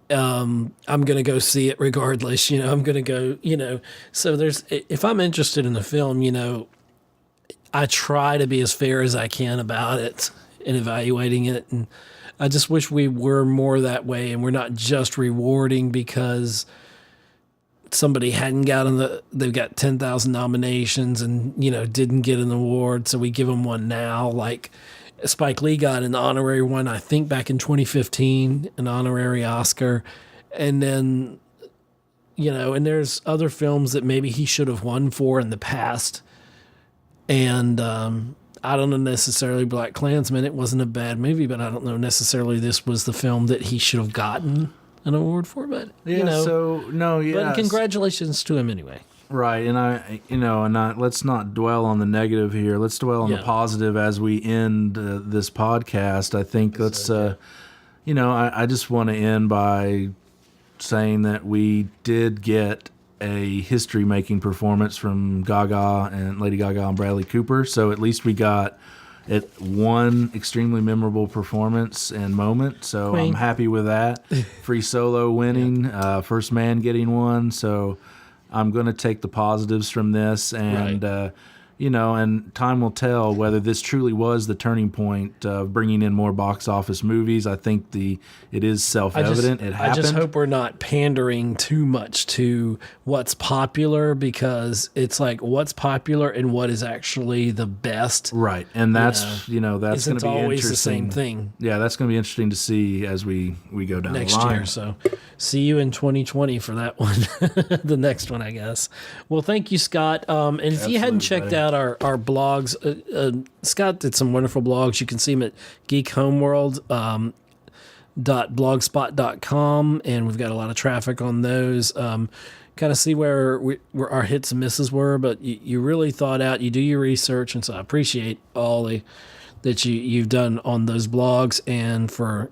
I'm going to go see it regardless, I'm going to go, so if I'm interested in a film, I try to be as fair as I can about it in evaluating it. And I just wish we were more that way, and we're not just rewarding because somebody hadn't they've got 10,000 nominations and, didn't get an award. So we give them one now. Like Spike Lee got an honorary one, I think back in 2015, an honorary Oscar. And then, and there's other films that maybe he should have won for in the past. And I don't know necessarily Black Klansman. It wasn't a bad movie, but I don't know necessarily this was the film that he should have gotten an award for. But, But congratulations to him anyway. Right, and let's not dwell on the negative here. Let's dwell on the positive as we end this podcast. I think I just want to end by saying that we did get a history-making performance from Lady Gaga and Bradley Cooper. So at least we got one extremely memorable performance and moment. So Queen. I'm happy with that. Free Solo winning, First Man getting one. So I'm going to take the positives from this, and and time will tell whether this truly was the turning point of bringing in more box office movies. I think it is self-evident. It happened. I just hope we're not pandering too much to what's popular, because it's like what's popular and what is actually the best. Right, and that's that's going to be always interesting. The same thing. Yeah, that's going to be interesting to see as we go down Next the line. year. So see you in 2020 for that one, the next one, I guess. Well, thank you, Scott. And if you hadn't checked out our blogs, Scott did some wonderful blogs. You can see them at Geek Homeworld. .blogspot.com, and we've got a lot of traffic on those. Kind of see where our hits and misses were, but you really thought out, you do your research, and so I appreciate all that you've done on those blogs, and for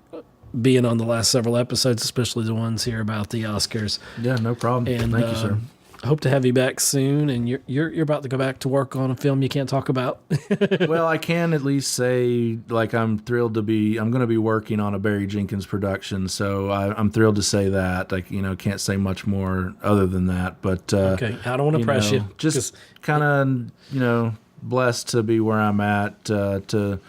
being on the last several episodes, especially the ones here about the Oscars. Yeah, no problem. And thank you, sir. I hope to have you back soon, and you're about to go back to work on a film you can't talk about. Well, I can at least say, like, I'm going to be working on a Barry Jenkins production, so I'm thrilled to say that. I can't say much more other than that, but okay, I don't want to press you. Just kind of blessed to be where I'm at, to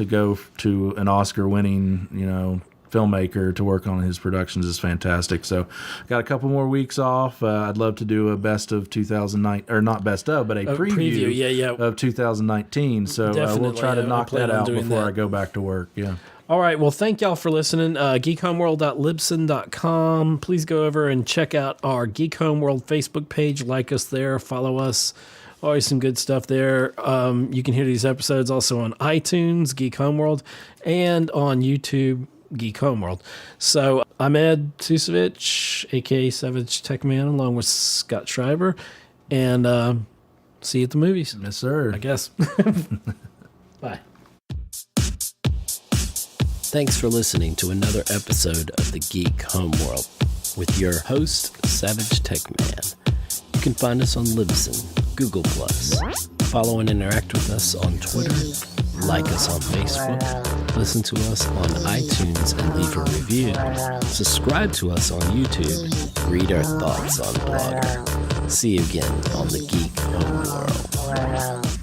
go to an Oscar-winning filmmaker to work on his productions is fantastic. So got a couple more weeks off. I'd love to do a best of 2009, or not best of, but a preview of 2019. So we'll try to knock that out before I go back to work. Yeah. All right. Well, thank y'all for listening. geekhomeworld.libsyn.com. Please go over and check out our Geek Homeworld Facebook page. Like us there. Follow us. Always some good stuff there. You can hear these episodes also on iTunes, Geek Homeworld, and on YouTube, Geek Homeworld. So I'm Ed Ciucevich, a.k.a. Savage Tech Man, along with Scott Schreiber, and see you at the movies. Yes, sir. I guess. Bye. Thanks for listening to another episode of the Geek Homeworld with your host, Savage Tech Man. You can find us on Libsyn, Google+. Follow and interact with us on Twitter. Like us on Facebook, listen to us on iTunes and leave a review, subscribe to us on YouTube, read our thoughts on Blogger. See you again on the Geek Homeworld.